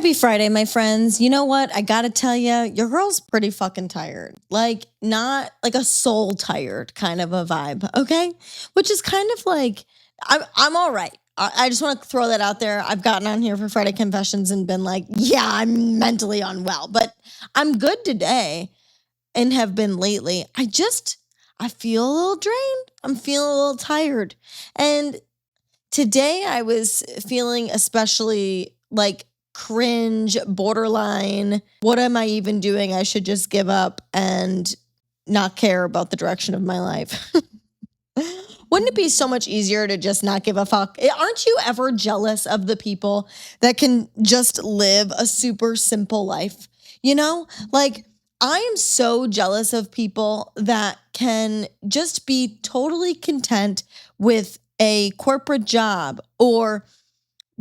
Happy Friday, my friends. You know what? I gotta tell you, your girl's pretty fucking tired. Like, not like a soul tired kind of a vibe, okay? Which is kind of like, I'm all right. I just want to throw that out there. I've gotten on here for Friday Confessions and been like, yeah, I'm mentally unwell, but I'm good today and have been lately. I feel a little drained. I'm feeling a little tired. And today I was feeling especially like cringe, borderline. What am I even doing? I should just give up and not care about the direction of my life. Wouldn't it be so much easier to just not give a fuck? Aren't you ever jealous of the people that can just live a super simple life? You know, like I am so jealous of people that can just be totally content with a corporate job or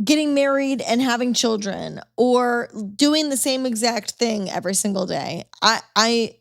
getting married and having children or doing the same exact thing every single day. I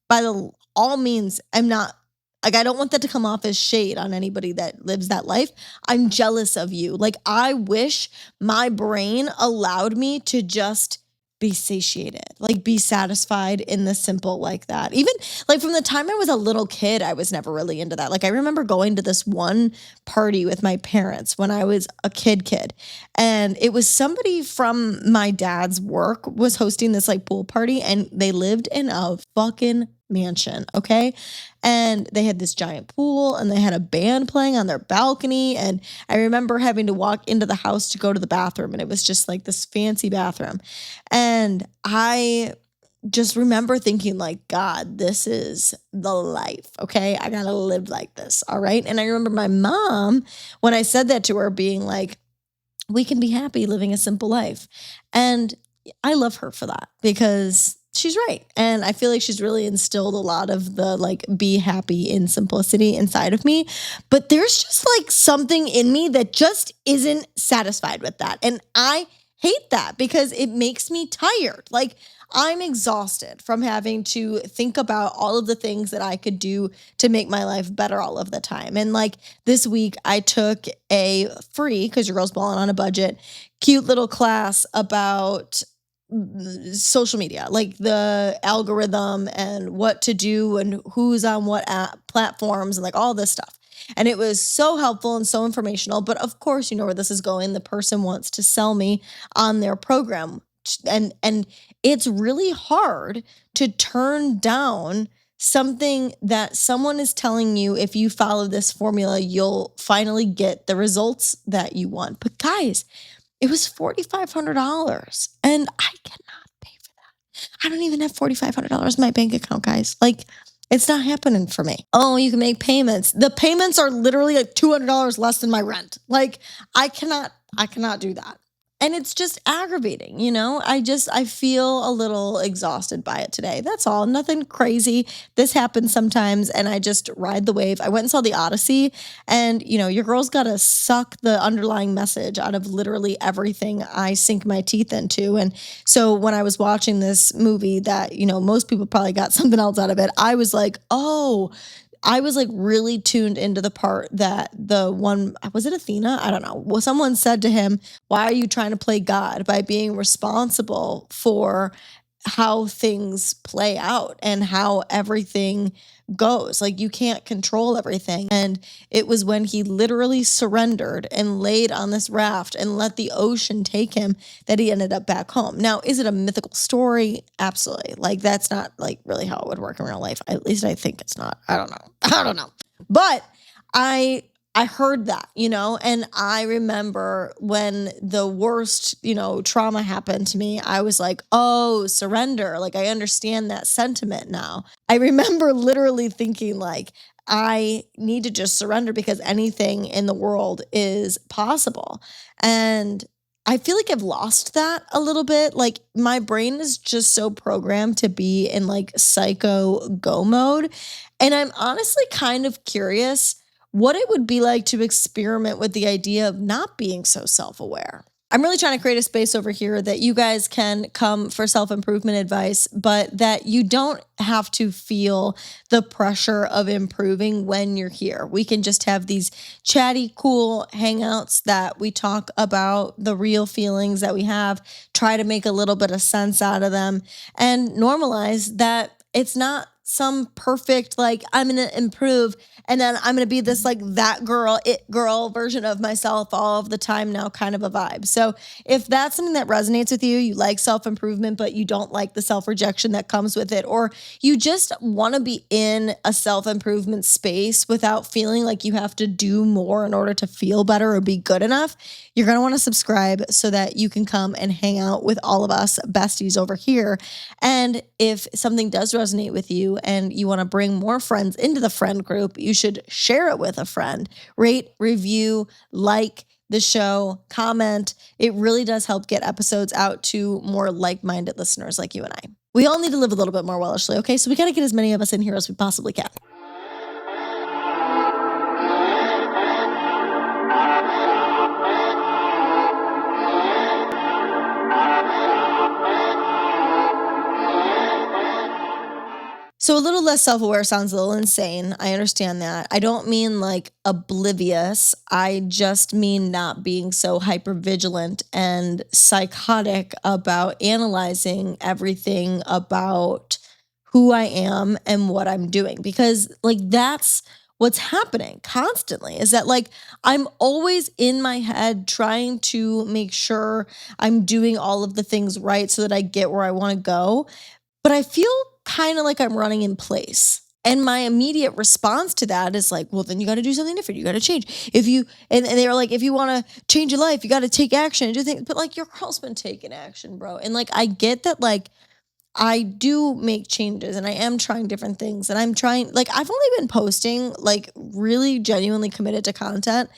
by the all means am not like I don't want that to come off as shade on anybody that lives that life. I'm jealous of you. Like I wish my brain allowed me to just be satiated, like be satisfied in the simple like that. Even like from the time I was a little kid, I was never really into that. Like I remember going to this one party with my parents when I was a kid, and it was somebody from my dad's work was hosting this like pool party, and they lived in a fucking mansion, okay? And they had this giant pool and they had a band playing on their balcony. And I remember having to walk into the house to go to the bathroom, and it was just like this fancy bathroom. And I just remember thinking like, God, this is the life. Okay. I got to live like this. All right. And I remember my mom, when I said that to her, being like, we can be happy living a simple life. And I love her for that because she's right. And I feel like she's really instilled a lot of the like be happy in simplicity inside of me. But there's just like something in me that just isn't satisfied with that. And I hate that because it makes me tired. Like I'm exhausted from having to think about all of the things that I could do to make my life better all of the time. And like this week I took a free, because your girl's balling on a budget, cute little class about social media, like the algorithm and what to do and who's on what platforms and like all this stuff. And it was so helpful and so informational. But of course, you know where this is going. The person wants to sell me on their program. And it's really hard to turn down something that someone is telling you, if you follow this formula, you'll finally get the results that you want. But guys, it was $4,500 and I cannot pay for that. I don't even have $4,500 in my bank account, guys. Like, it's not happening for me. Oh, you can make payments. The payments are literally like $200 less than my rent. Like, I cannot do that. And it's just aggravating, you know? I feel a little exhausted by it today. That's all. Nothing crazy. This happens sometimes, and I just ride the wave. I went and saw The Odyssey, and, you know, your girl's got to suck the underlying message out of literally everything I sink my teeth into. And so when I was watching this movie that, you know, most people probably got something else out of it, I was like, oh, I was like really tuned into the part that the one, was it Athena? I don't know. Well, someone said to him, why are you trying to play God by being responsible for how things play out and how everything goes? Like you can't control everything. And it was when he literally surrendered and laid on this raft and let the ocean take him that he ended up back home. Now, is it a mythical story? Absolutely. Like that's not like really how it would work in real life. At least I think it's not. I don't know. But I heard that, you know, and I remember when the worst, you know, trauma happened to me, I was like, oh, surrender. Like, I understand that sentiment now. I remember literally thinking like, I need to just surrender because anything in the world is possible. And I feel like I've lost that a little bit. Like my brain is just so programmed to be in like psycho go mode. And I'm honestly kind of curious what it would be like to experiment with the idea of not being so self-aware. I'm really trying to create a space over here that you guys can come for self-improvement advice, but that you don't have to feel the pressure of improving when you're here. We can just have these chatty, cool hangouts that we talk about the real feelings that we have, try to make a little bit of sense out of them, and normalize that it's not some perfect, like, I'm going to improve and then I'm going to be this like that girl, it girl version of myself all of the time now kind of a vibe. So if that's something that resonates with you, you like self-improvement, but you don't like the self-rejection that comes with it, or you just want to be in a self-improvement space without feeling like you have to do more in order to feel better or be good enough, you're going to want to subscribe so that you can come and hang out with all of us besties over here. And if something does resonate with you and you want to bring more friends into the friend group, you should share it with a friend. Rate, review, like the show, comment. It really does help get episodes out to more like-minded listeners like you and I. We all need to live a little bit more wellishly, okay? So we got to get as many of us in here as we possibly can. So a little less self-aware sounds a little insane. I understand that. I don't mean like oblivious. I just mean not being so hypervigilant and psychotic about analyzing everything about who I am and what I'm doing. Because like that's what's happening constantly is that like I'm always in my head trying to make sure I'm doing all of the things right so that I get where I want to go. But I feel kind of like I'm running in place. And my immediate response to that is like, well, then you got to do something different. You got to change. If you, and they were like, if you want to change your life, you got to take action and do things. But like your girl's been taking action, bro. And like, I get that, like, I do make changes and I am trying different things. And I'm trying, like, I've only been posting, like, really genuinely committed to content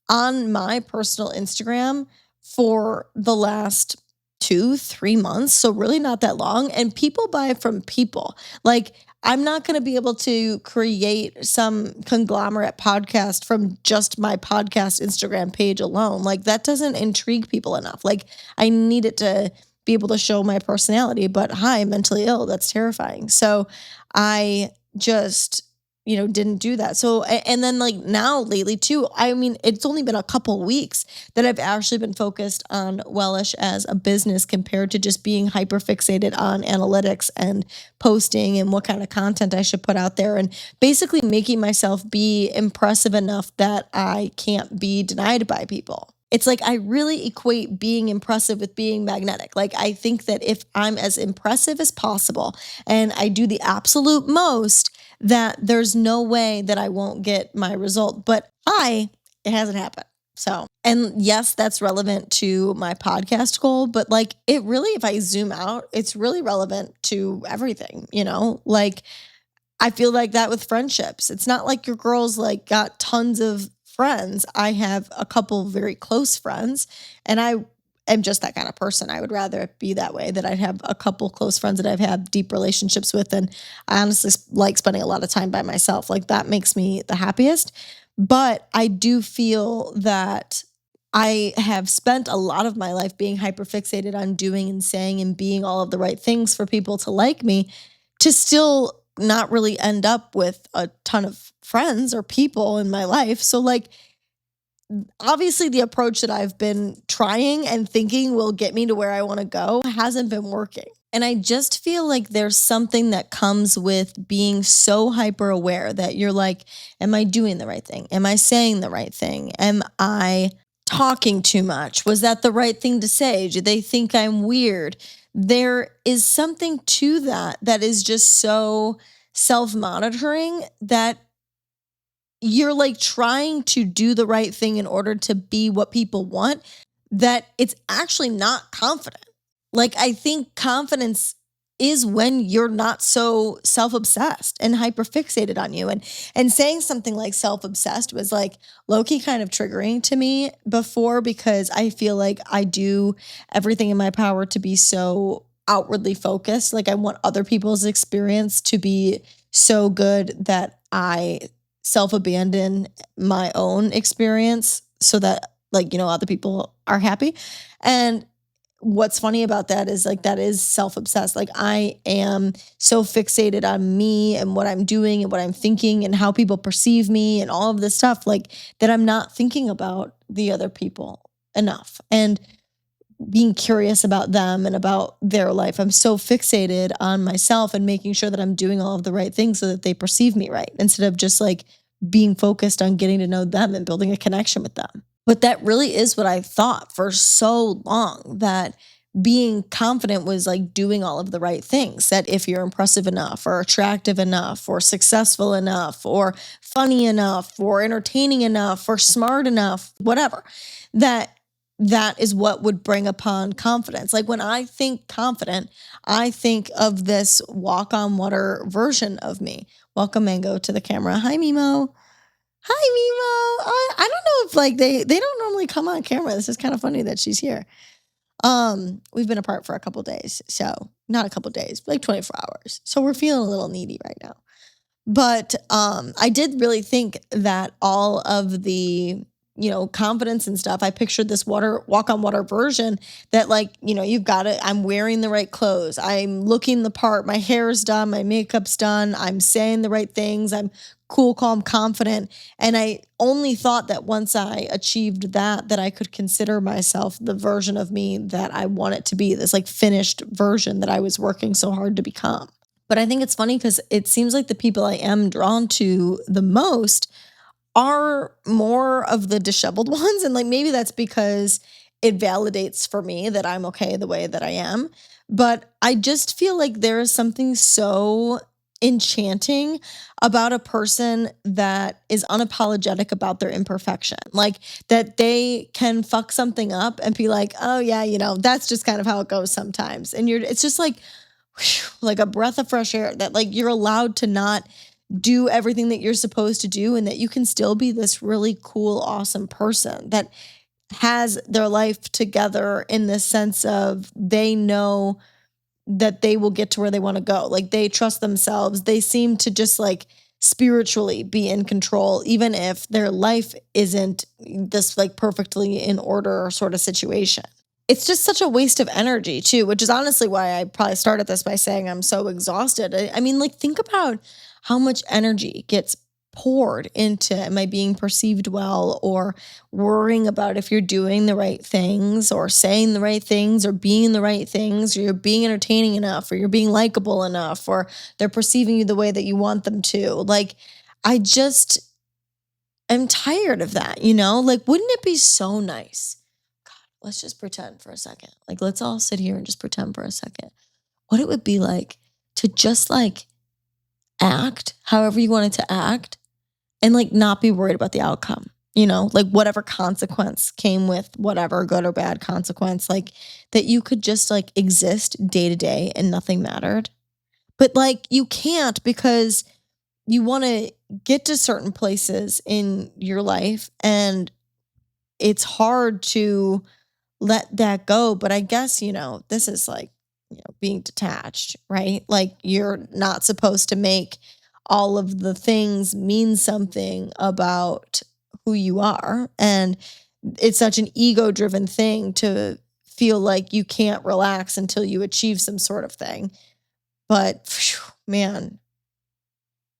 on my personal Instagram for the last 2-3 months. So really not that long. And people buy from people. Like I'm not going to be able to create some conglomerate podcast from just my podcast Instagram page alone. Like that doesn't intrigue people enough. Like I need it to be able to show my personality, but hi, mentally ill. That's terrifying. So I just didn't do that. So, and then like now lately too, I mean, it's only been a couple weeks that I've actually been focused on Wellish as a business compared to just being hyper fixated on analytics and posting and what kind of content I should put out there and basically making myself be impressive enough that I can't be denied by people. It's like I really equate being impressive with being magnetic. Like I think that if I'm as impressive as possible and I do the absolute most, that there's no way that I won't get my result. But it hasn't happened. So, and yes, that's relevant to my podcast goal, but like it really, if I zoom out, it's really relevant to everything, like I feel like that with friendships. It's not like your girl's like got tons of friends. I have a couple very close friends and I am just that kind of person. I would rather be that way, that I'd have a couple close friends that I've had deep relationships with. And I honestly like spending a lot of time by myself. Like that makes me the happiest. But I do feel that I have spent a lot of my life being hyper fixated on doing and saying and being all of the right things for people to like me, to still not really end up with a ton of friends or people in my life. So like, obviously the approach that I've been trying and thinking will get me to where I want to go hasn't been working. And I just feel like there's something that comes with being so hyper aware that you're like, am I doing the right thing? Am I saying the right thing? Am I talking too much? Was that the right thing to say? Do they think I'm weird? There is something to that is just so self-monitoring that you're like trying to do the right thing in order to be what people want, that it's actually not confident. Like I think confidence is when you're not so self-obsessed and hyper-fixated on you. And saying something like self-obsessed was like low-key kind of triggering to me before, because I feel like I do everything in my power to be so outwardly focused. Like I want other people's experience to be so good that I self-abandon my own experience so that like, other people are happy. And what's funny about that is like that is self-obsessed. Like I am so fixated on me and what I'm doing and what I'm thinking and how people perceive me and all of this stuff, like that I'm not thinking about the other people enough and being curious about them and about their life. I'm so fixated on myself and making sure that I'm doing all of the right things so that they perceive me right, instead of just like being focused on getting to know them and building a connection with them. But that really is what I thought for so long, that being confident was like doing all of the right things. That if you're impressive enough or attractive enough or successful enough or funny enough or entertaining enough or smart enough, whatever, that that is what would bring upon confidence. Like when I think confident, I think of this walk on water version of me. Welcome Mango to the camera. Hi Mimo. Hi Mimo. I don't know if like they don't normally come on camera. This is kind of funny that she's here. We've been apart for a couple days, so not a couple days, but like 24 hours. So we're feeling a little needy right now. But I did really think that all of the, confidence and stuff, I pictured this walk on water version that like, you've got it. I'm wearing the right clothes. I'm looking the part. My hair's done. My makeup's done. I'm saying the right things. I'm cool, calm, confident. And I only thought that once I achieved that I could consider myself the version of me that I want it to be, this like finished version that I was working so hard to become. But I think it's funny because it seems like the people I am drawn to the most are more of the disheveled ones. And like maybe that's because it validates for me that I'm okay the way that I am. But I just feel like there is something so enchanting about a person that is unapologetic about their imperfection. Like that they can fuck something up and be like, oh yeah, that's just kind of how it goes sometimes. And it's just like, like a breath of fresh air that like you're allowed to not do everything that you're supposed to do and that you can still be this really cool, awesome person that has their life together in the sense of they know that they will get to where they want to go. Like they trust themselves. They seem to just like spiritually be in control, even if their life isn't this like perfectly in order sort of situation. It's just such a waste of energy too, which is honestly why I probably started this by saying I'm so exhausted. I mean, like think about how much energy gets poured into, am I being perceived well, or worrying about if you're doing the right things or saying the right things or being the right things, or you're being entertaining enough or you're being likable enough or they're perceiving you the way that you want them to. Like I just am tired of that, Like wouldn't it be so nice? Let's just pretend for a second. Like, let's all sit here and just pretend for a second what it would be like to just like act however you wanted to act and like not be worried about the outcome, like whatever consequence came with whatever good or bad consequence, like that you could just like exist day to day and nothing mattered. But like you can't because you want to get to certain places in your life and it's hard to let that go. But I guess, this is like, being detached, right? Like you're not supposed to make all of the things mean something about who you are. And it's such an ego driven thing to feel like you can't relax until you achieve some sort of thing. But man,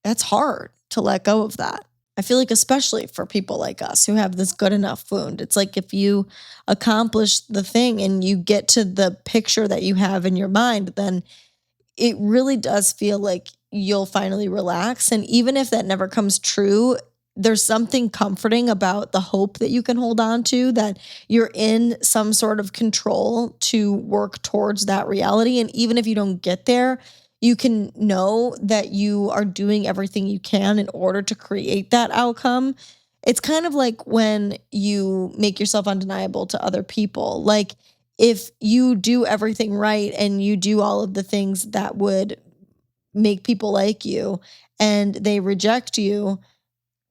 that's hard to let go of that. I feel like especially for people like us who have this good enough wound, it's like if you accomplish the thing and you get to the picture that you have in your mind, then it really does feel like you'll finally relax. And even if that never comes true, there's something comforting about the hope that you can hold on to, that you're in some sort of control to work towards that reality. And even if you don't get there, you can know that you are doing everything you can in order to create that outcome. It's kind of like when you make yourself undeniable to other people. Like if you do everything right and you do all of the things that would make people like you and they reject you,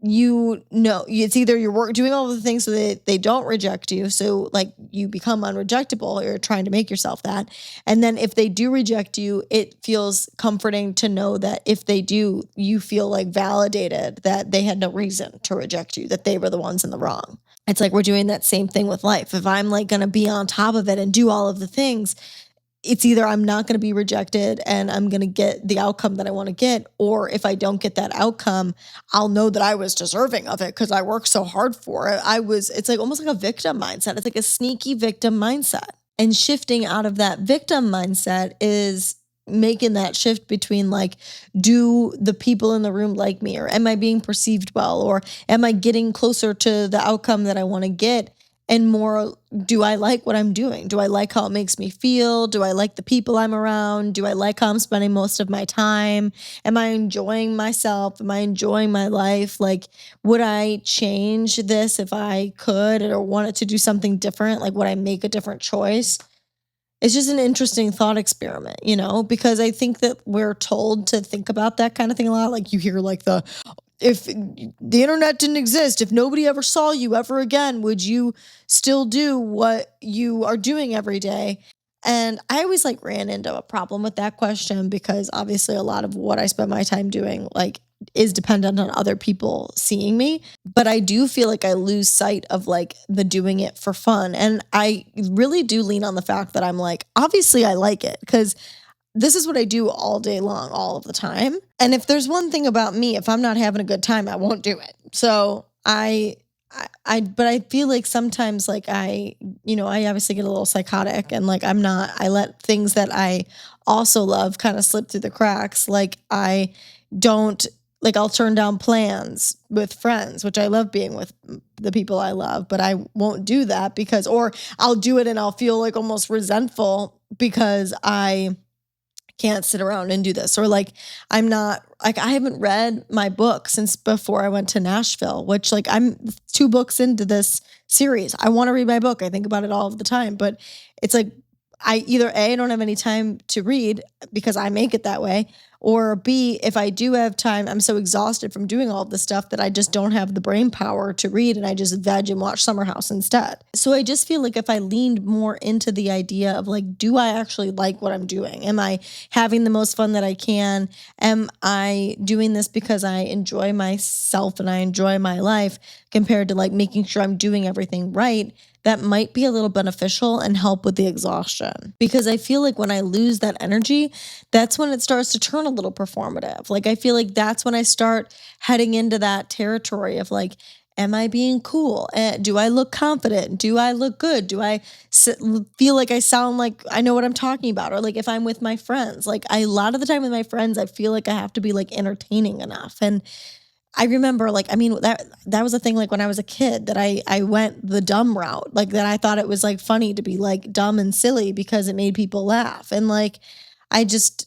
it's either you're doing all the things so that they don't reject you, so like you become unrejectable, you're trying to make yourself that. And then if they do reject you, it feels comforting to know that if they do, you feel like validated that they had no reason to reject you, that they were the ones in the wrong. It's like we're doing that same thing with life. If I'm like going to be on top of it and do all of the things, it's either I'm not going to be rejected and I'm going to get the outcome that I want to get, or if I don't get that outcome, I'll know that I was deserving of it because I worked so hard for it. It's like almost like a victim mindset. It's like a sneaky victim mindset. And shifting out of that victim mindset is making that shift between like, do the people in the room like me, or am I being perceived well, or am I getting closer to the outcome that I want to get? And more, do I like what I'm doing? Do I like how it makes me feel? Do I like the people I'm around? Do I like how I'm spending most of my time? Am I enjoying myself? Am I enjoying my life? Like, would I change this if I could or wanted to do something different? Like, would I make a different choice? It's just an interesting thought experiment, because I think that we're told to think about that kind of thing a lot. Like, you hear like if the internet didn't exist, if nobody ever saw you ever again, would you still do what you are doing every day? And I always like ran into a problem with that question because obviously a lot of what I spend my time doing like is dependent on other people seeing me. But I do feel like I lose sight of like the doing it for fun. And I really do lean on the fact that I'm like, obviously I like it because this is what I do all day long, all of the time. And if there's one thing about me, if I'm not having a good time, I won't do it. So but I feel like sometimes like I obviously get a little psychotic and like I let things that I also love kind of slip through the cracks. Like I don't, like I'll turn down plans with friends, which I love being with the people I love, but I won't do that or I'll do it and I'll feel like almost resentful because I can't sit around and do this. Or like, I'm not like, I haven't read my book since before I went to Nashville, which like I'm 2 books into this series. I want to read my book. I think about it all of the time, but it's like, I don't have any time to read because I make it that way, or B, if I do have time, I'm so exhausted from doing all of this stuff that I just don't have the brain power to read and I just veg and watch Summer House instead. So I just feel like if I leaned more into the idea of like, do I actually like what I'm doing? Am I having the most fun that I can? Am I doing this because I enjoy myself and I enjoy my life compared to like making sure I'm doing everything right? That might be a little beneficial and help with the exhaustion. Because I feel like when I lose that energy, that's when it starts to turn a little performative. Like I feel like that's when I start heading into that territory of like, am I being cool? Do I look confident? Do I look good? Do I feel like I sound like I know what I'm talking about? Or like if I'm with my friends, like a lot of the time with my friends, I feel like I have to be like entertaining enough. And I remember like, I mean, that was a thing like when I was a kid that I went the dumb route, like that I thought it was like funny to be like dumb and silly because it made people laugh. And like, I just,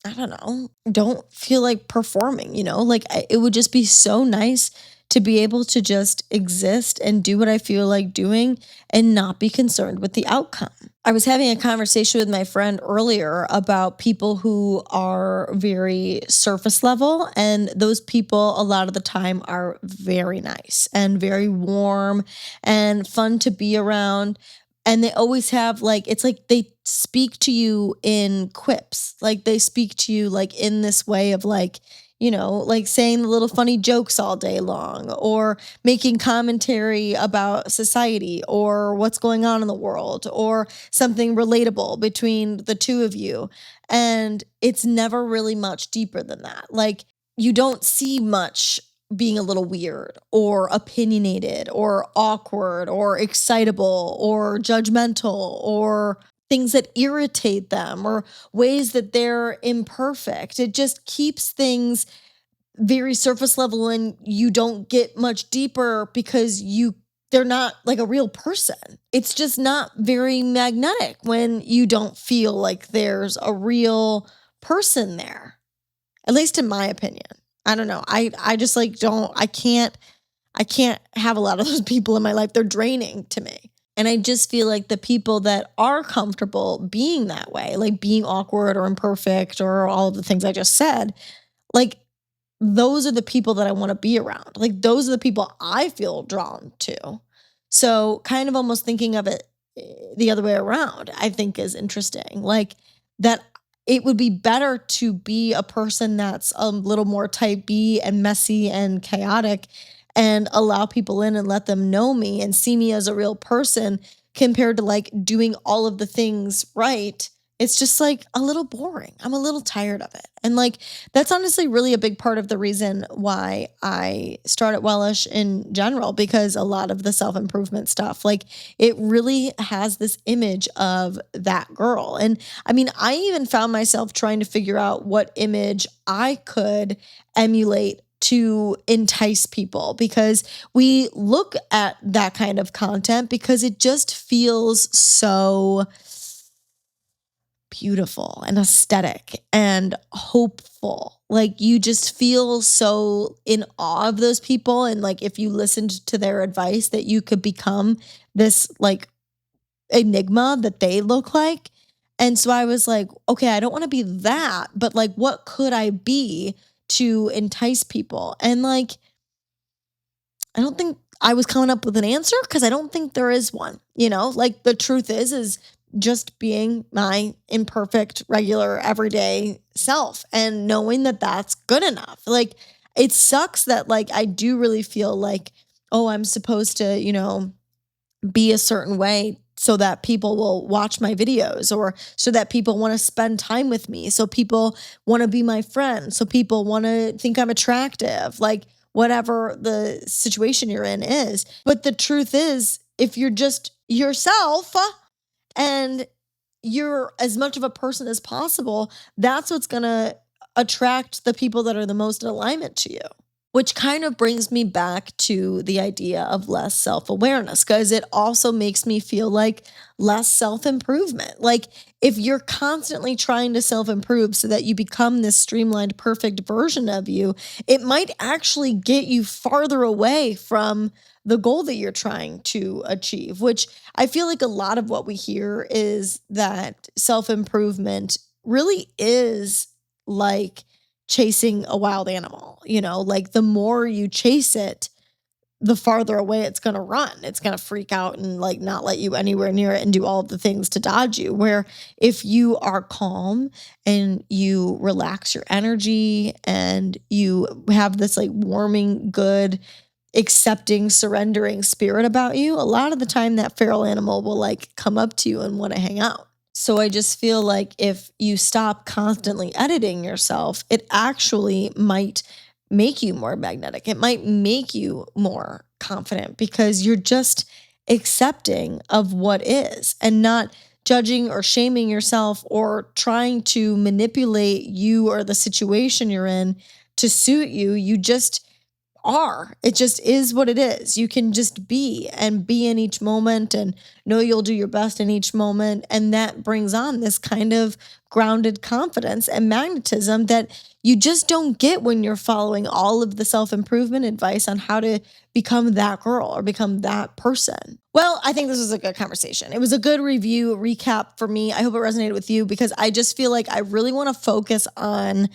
I don't know, don't feel like performing, like it would just be so nice to be able to just exist and do what I feel like doing and not be concerned with the outcome. I was having a conversation with my friend earlier about people who are very surface level, and those people a lot of the time are very nice and very warm and fun to be around. And they always have like, it's like they speak to you in quips. Like they speak to you like in this way of like, like saying the little funny jokes all day long or making commentary about society or what's going on in the world or something relatable between the two of you. And it's never really much deeper than that. Like you don't see much being a little weird or opinionated or awkward or excitable or judgmental or things that irritate them or ways that they're imperfect. It just keeps things very surface level and you don't get much deeper because they're not like a real person. It's just not very magnetic when you don't feel like there's a real person there. At least in my opinion. I don't know. I just like I can't have a lot of those people in my life. They're draining to me. And I just feel like the people that are comfortable being that way, like being awkward or imperfect or all of the things I just said, like those are the people that I want to be around. Like those are the people I feel drawn to. So kind of almost thinking of it the other way around, I think is interesting. Like that it would be better to be a person that's a little more type B and messy and chaotic and allow people in and let them know me and see me as a real person compared to like doing all of the things right, it's just like a little boring. I'm a little tired of it. And like that's honestly really a big part of the reason why I started Wellish in general, because a lot of the self-improvement stuff, like it really has this image of that girl. And I mean, I even found myself trying to figure out what image I could emulate to entice people, because we look at that kind of content because it just feels so beautiful and aesthetic and hopeful. Like you just feel so in awe of those people. And like if you listened to their advice, that you could become this like enigma that they look like. And so I was like, okay, I don't want to be that, but like what could I be to entice people? And like I don't think I was coming up with an answer, because I don't think there is one, like the truth is just being my imperfect, regular, everyday self and knowing that that's good enough. Like it sucks that like I do really feel like, oh, I'm supposed to, be a certain way so that people will watch my videos, or so that people want to spend time with me. So people want to be my friend. So people want to think I'm attractive, like whatever the situation you're in is. But the truth is, if you're just yourself and you're as much of a person as possible, that's what's going to attract the people that are the most in alignment to you. Which kind of brings me back to the idea of less self awareness, because it also makes me feel like less self improvement. Like, if you're constantly trying to self improve so that you become this streamlined, perfect version of you, it might actually get you farther away from the goal that you're trying to achieve, which I feel like a lot of what we hear is that self improvement really is like chasing a wild animal, like the more you chase it, the farther away it's going to run. It's going to freak out and like not let you anywhere near it and do all of the things to dodge you. Where if you are calm and you relax your energy and you have this like warming, good, accepting, surrendering spirit about you, a lot of the time that feral animal will like come up to you and want to hang out. So I just feel like if you stop constantly editing yourself, it actually might make you more magnetic. It might make you more confident, because you're just accepting of what is and not judging or shaming yourself or trying to manipulate you or the situation you're in to suit you. You just are. It just is what it is. You can just be and be in each moment and know you'll do your best in each moment. And that brings on this kind of grounded confidence and magnetism that you just don't get when you're following all of the self-improvement advice on how to become that girl or become that person. Well, I think this was a good conversation. It was a good review, recap for me. I hope it resonated with you, because I just feel like I really want to focus on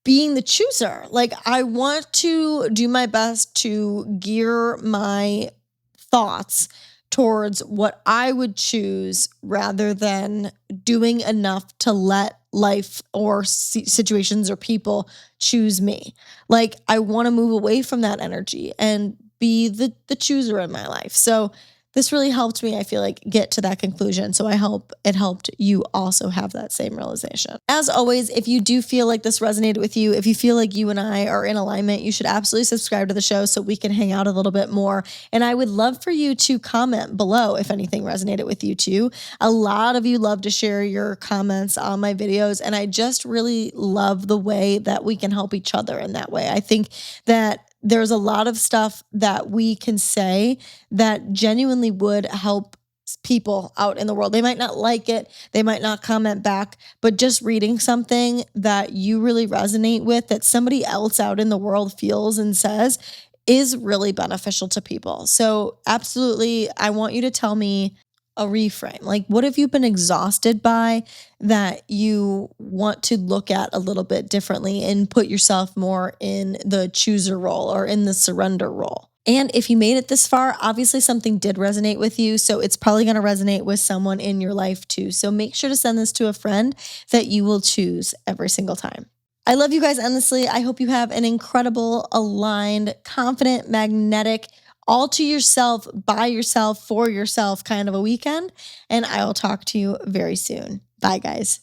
being the chooser. Like I want to do my best to gear my thoughts towards what I would choose, rather than doing enough to let life or situations or people choose me. Like I want to move away from that energy and be the chooser in my life. So this really helped me, I feel like, get to that conclusion. So I hope it helped you also have that same realization. As always, if you do feel like this resonated with you, if you feel like you and I are in alignment, you should absolutely subscribe to the show so we can hang out a little bit more. And I would love for you to comment below if anything resonated with you too. A lot of you love to share your comments on my videos, and I just really love the way that we can help each other in that way. I think that there's a lot of stuff that we can say that genuinely would help people out in the world. They might not like it, they might not comment back, but just reading something that you really resonate with, that somebody else out in the world feels and says, is really beneficial to people. So absolutely, I want you to tell me a reframe. Like, what have you been exhausted by that you want to look at a little bit differently and put yourself more in the chooser role or in the surrender role? And if you made it this far, obviously something did resonate with you. So it's probably going to resonate with someone in your life too. So make sure to send this to a friend that you will choose every single time. I love you guys endlessly. I hope you have an incredible, aligned, confident, magnetic, all to yourself, by yourself, for yourself kind of a weekend. And I will talk to you very soon. Bye, guys.